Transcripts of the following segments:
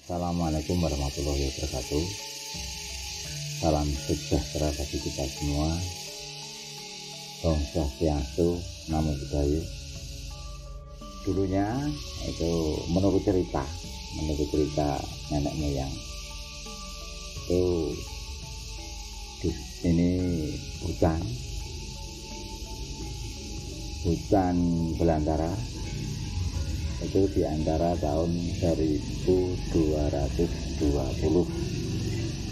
Assalamualaikum warahmatullahi wabarakatuh. Salam sejahtera bagi kita semua. Om Swastiastu, Namo Buddhaya. Dulunya itu menurut cerita nenek moyang itu di sini hutan belantara itu di antara tahun 1220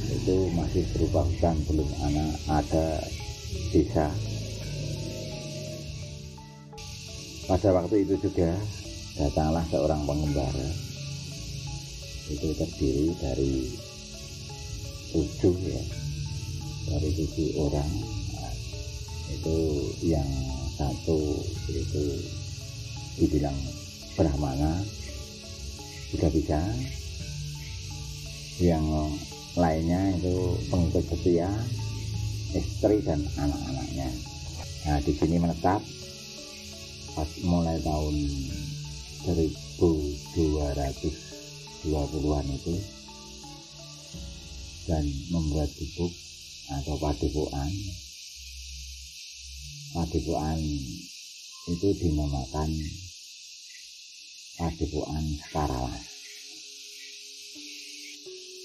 itu masih berupa hutan, belum ada desa. Pada waktu itu juga datanglah seorang pengembara, itu terdiri dari 7 orang. Itu yang satu itu dibilang Brahmana, juga bisa. Yang lainnya itu pengikut setia, istri dan anak-anaknya. Nah, di sini menetap pas mulai tahun 1220-an itu, dan membuat gubuk atau padepokan. Padepokan itu dinamakan Padepokan Sekaralas.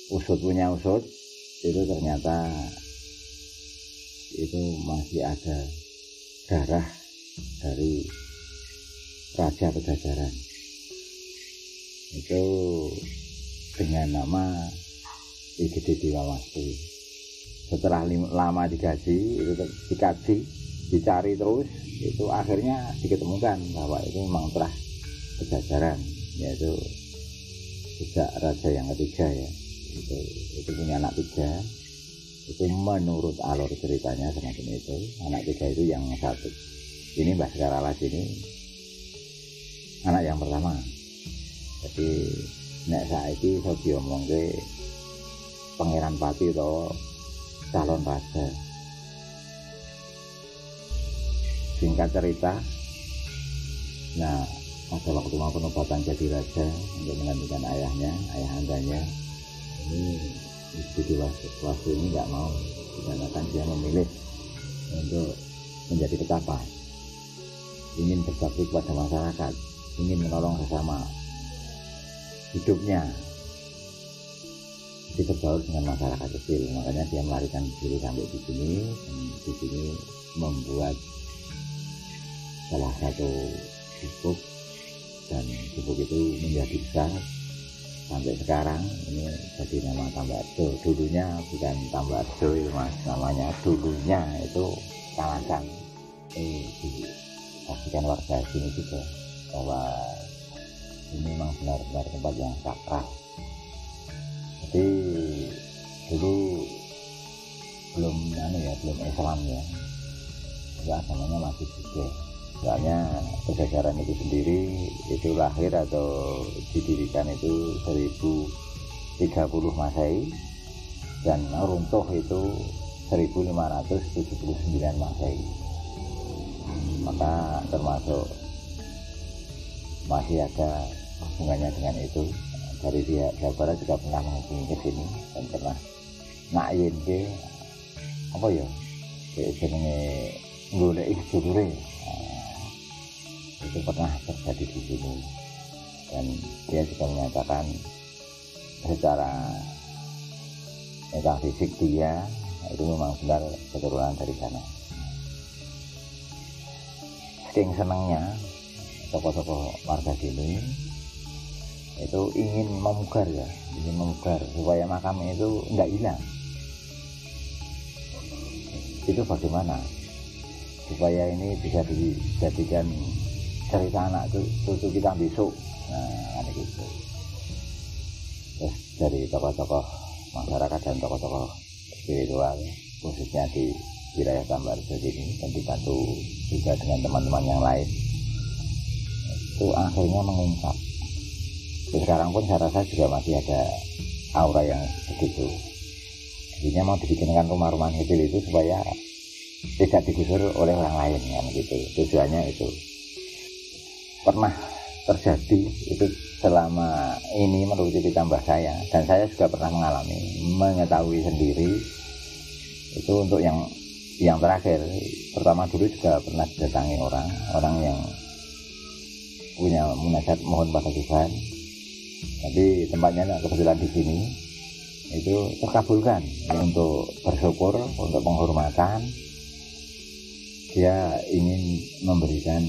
Usut itu ternyata itu masih ada darah dari Raja Pajajaran. Itu dengan nama Igede Diwawastu. Setelah lama dikaji, dicari terus, itu akhirnya diketemukan bahwa itu memang telah Pajajaran, yaitu sejak raja yang ketiga ya. Itu punya anak 3. Itu menurut alur ceritanya semacam itu. Anak 3 itu yang satu ini Mbah Sekaralas ini anak yang pertama. Jadi nek saiki iso diomongke Pangeran Pati atau calon raja. Singkat cerita, nah pada waktu mau penobatan jadi raja untuk menggantikan ayah andanya, ini Igede Diwawastu ini nggak mau, dikarenakan dia memilih untuk menjadi petapa, ingin berbakti kepada masyarakat, ingin menolong sesama hidupnya, jadi berbaur dengan masyarakat kecil. Makanya dia melarikan diri sampai di sini, dan di sini membuat salah satu gubuk, dan gubuk itu menjadi besar sampai sekarang. Ini jadi nama Tambarjo. Dulunya bukan Tambarjo itu mas, namanya dulunya itu Kalasan. Dipastikan warga sini juga bahwa ini memang benar-benar tempat yang sakral. Jadi dulu belum Islam ya, jadi agamanya masih Buddha. Soalnya Pajajaran itu sendiri itu lahir atau didirikan itu 1030 Masehi, dan runtuh itu 1579 Masehi. Maka termasuk masih ada hubungannya dengan itu. Dari pihak Jawa Barat juga pernah menghubungi ke sini dan pernah nakyin ke apa ya, jenenge goleki sedulure. Itu pernah terjadi di sini, dan dia juga menyatakan secara metafisik dia itu memang benar keturunan dari sana. Saking senangnya tokoh-tokoh warga sini itu ingin memugar supaya makam itu enggak hilang. Itu bagaimana supaya ini bisa dijadikan cerita anak cucu kita besok. Nah, gitu. Terus dari tokoh-tokoh masyarakat dan tokoh-tokoh spiritual, khususnya di wilayah Tambarjo ini, dan dibantu juga dengan teman-teman yang lain, itu akhirnya mengungkap. Sekarang pun saya rasa juga masih ada aura yang begitu. Jadinya mau dibikinkan rumah-rumah kecil itu supaya tidak digusur oleh orang lain, kan gitu. Tujuannya itu. Pernah terjadi itu selama ini menurut cerita mbah saya, dan saya juga pernah mengetahui sendiri itu. Untuk yang terakhir, pertama dulu juga pernah didatangi orang yang punya munajat mohon pada Tuhan, tapi tempatnya kebetulan di sini itu terkabulkan. Untuk bersyukur, untuk penghormatan, dia ingin memberikan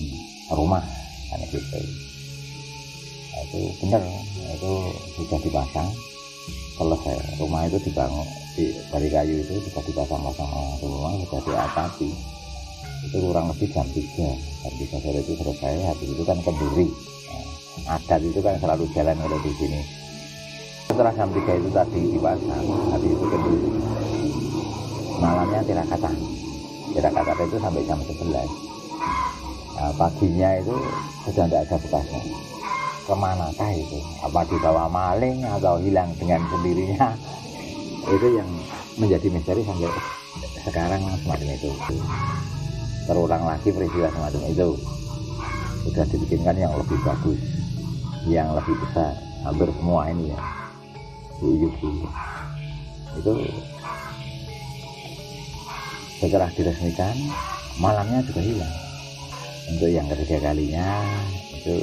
rumah kan gitu. Itu benar, itu sudah dipasang, selesai rumah itu dibangun dari kayu itu sudah dipasang-pasang rumah, sudah diatasi. Itu kurang lebih jam 3 sore itu selesai. Habis itu kan kenduri, adat itu kan selalu jalan kalau di sini. Setelah jam 3 itu tadi dipasang, habis itu kenduri, malamnya tirakata itu sampai jam 11. Nah, paginya itu sudah tidak ada bekasnya. Kemanakah itu? Apa dibawa maling atau hilang dengan sendirinya? Itu yang menjadi misteri sampai sekarang semacam itu. Terulang lagi peristiwa semacam itu. Sudah dibikinkan yang lebih bagus, yang lebih besar, hampir semua ini ya di YouTube. Itu setelah diresmikan, malamnya juga hilang. Untuk yang ketiga kalinya itu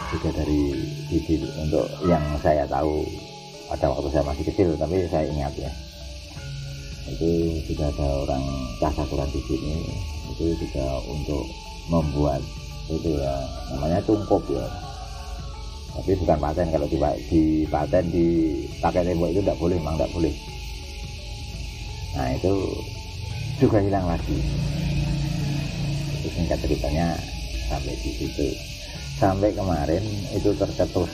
juga dari video. Untuk yang saya tahu pada waktu saya masih kecil, tapi saya ingat ya, itu juga ada orang casakuran di sini. Itu juga untuk membuat itu ya, namanya tungkup ya, tapi bukan paten. Kalau di paten dipakai tembok itu tidak boleh, memang tidak boleh. Nah itu juga hilang lagi. Itu singkat ceritanya sampai di situ. Sampai kemarin itu tercetus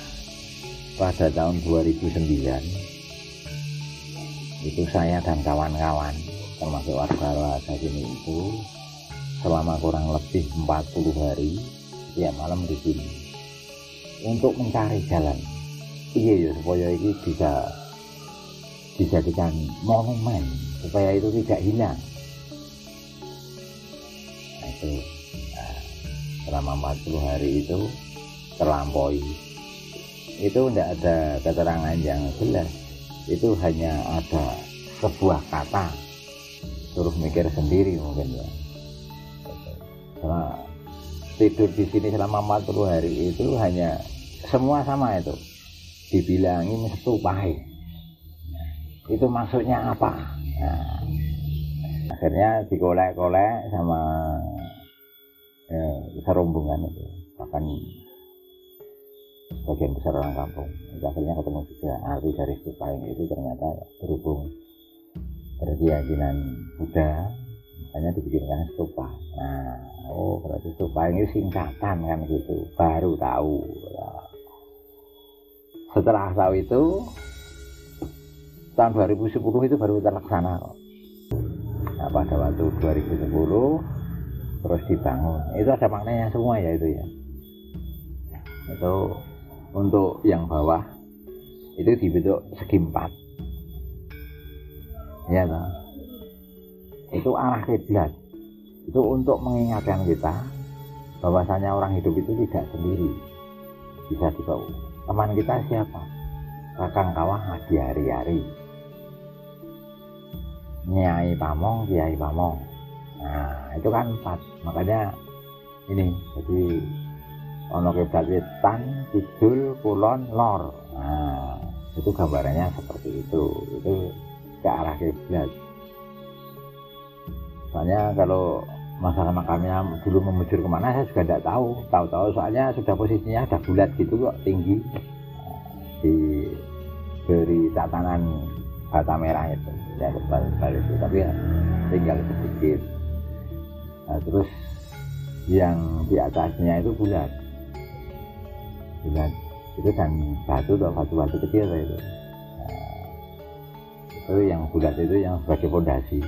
pada tahun 2009. Itu saya dan kawan-kawan termasuk warga sini itu selama kurang lebih 40 hari tiap malam di sini untuk mencari jalan. Iya ya, supaya ini bisa dijadikan monumen, supaya itu tidak hilang. Nah, itu selama 40 hari itu terlampaui. Itu tidak ada keterangan yang jelas, itu hanya ada sebuah kata, suruh mikir sendiri mungkin ya. Setelah tidur di sini selama 40 hari itu hanya semua sama itu, dibilangin stupai. Itu maksudnya apa? Nah, akhirnya dikolek-kolek sama serombongan itu, bahkan sebagian besar orang kampung. Akhirnya ketemu juga arti dari stupa ini. Itu ternyata berhubung berkeyakinan Buddha, makanya dibikinkan stupa. Nah, berarti stupa ini singkatan kan gitu. Baru tahu ya. Setelah tahu itu tahun 2010 itu baru terlaksana. Nah, pada waktu 2010 terus dibangun. Itu ada maknanya semua ya itu ya. Itu untuk yang bawah itu dibentuk segi 4. Ya toh. Itu arah kiblat. Itu untuk mengingatkan kita bahwasanya orang hidup itu tidak sendiri. Bisa dibawa. Teman kita siapa? Kakang Kawah Adi Hari-Hari. Nyai Pamong, Kiai Pamong. Nah, itu kan 4. Makanya ini jadi ono kiblat wetan, kidul, kulon, lor. Nah, itu gambarannya seperti itu. Itu ke arah kiblat. Soalnya kalau masalah makamnya dulu memujur kemana saya juga tidak tahu. Tahu-tahu soalnya sudah posisinya ada bulat gitu kok, tinggi. Diberi tatanan bata merah itu. Ya, balik itu. Tapi ya, tinggal sedikit. Nah, terus yang di atasnya itu bulat itu, dan batu atau batu-batu kecil itu. Nah, itu yang bulat itu yang sebagai fondasi.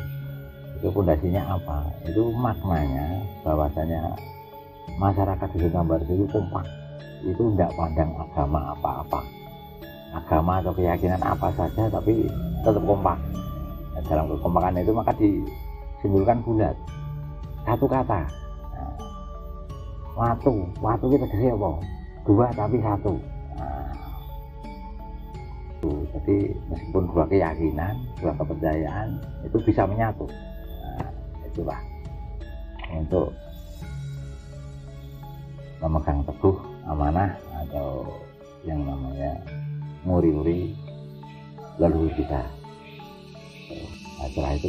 Itu fondasinya apa? Itu maknanya bahwasanya masyarakat di Sumbar itu kompak. Itu tidak pandang agama apa-apa, agama atau keyakinan apa saja, tapi tetap kompak. Nah, dalam kekompakan itu maka disimbolkan bulat, satu kata. Nah, watu kita tegese apa? Dua tapi satu. Nah, jadi meskipun dua keyakinan, dua kepercayaan itu bisa menyatu. Nah, itulah untuk memegang teguh amanah atau yang namanya nguri-nguri leluhur kita. Nah, setelah itu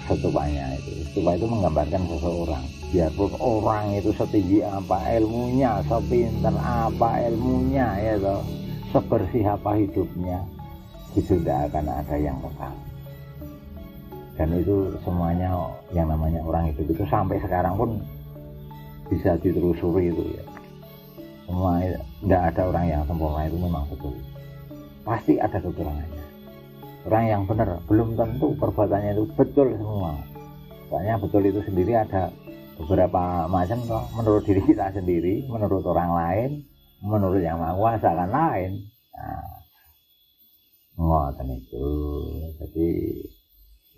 setupanya stupa itu menggambarkan seseorang, biarpun orang itu setinggi apa ilmunya, sepintar apa ilmunya, ya toh, sebersih apa hidupnya, itu tidak akan ada yang kekal. Dan itu semuanya yang namanya orang hidup itu sampai sekarang pun bisa ditelusuri itu ya. Semua tidak ada orang yang sempurna, itu memang betul. Pasti ada kekurangannya. Orang yang benar belum tentu perbuatannya itu betul semua. Soalnya betul itu sendiri ada beberapa macam toh. Menurut diri kita sendiri, menurut orang lain, menurut yang Maha Kuasa kan lain. Nah, ngoten itu. Jadi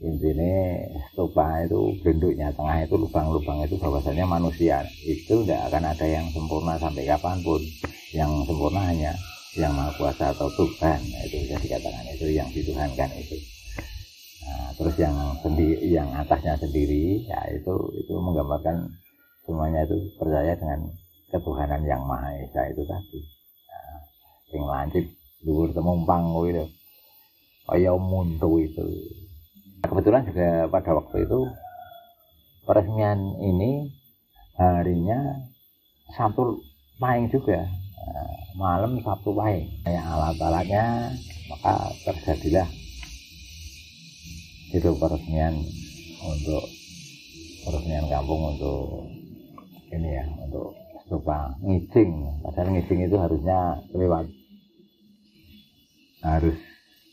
intinya stupa itu bentuknya tengah itu lubang-lubang itu bahwasanya manusia itu tidak akan ada yang sempurna sampai kapanpun. Yang sempurna hanya yang Maha Kuasa atau Tuhan, itu bisa dikatakan itu yang dituhankan itu. Nah, terus yang atasnya sendiri ya itu menggambarkan semuanya itu percaya dengan ketuhanan yang Maha Esa itu tadi. Nah, yang lancip dhuwur temumpang itu kaya muntu itu. Kebetulan juga pada waktu itu peresmian ini harinya Sabtu Pahing juga. Malam Sabtu Pahing, alat-alatnya, maka terjadilah itu peresmian kampung untuk ini ya, untuk stupa ngijing. Padahal ngijing itu harusnya lewat, harus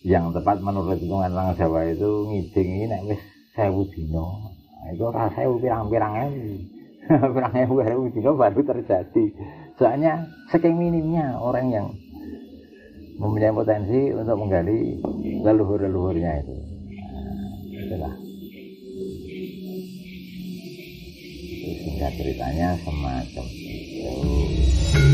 yang tepat menurut hitungan orang Jawa itu ngijing ini nek wis 1000 dina. Nah, itu ora 1000 pirang-pirang dina baru terjadi. Soalnya saking minimnya orang yang mempunyai potensi untuk menggali leluhur-leluhurnya itu. Nah, itulah. Singkat ceritanya semacam itu.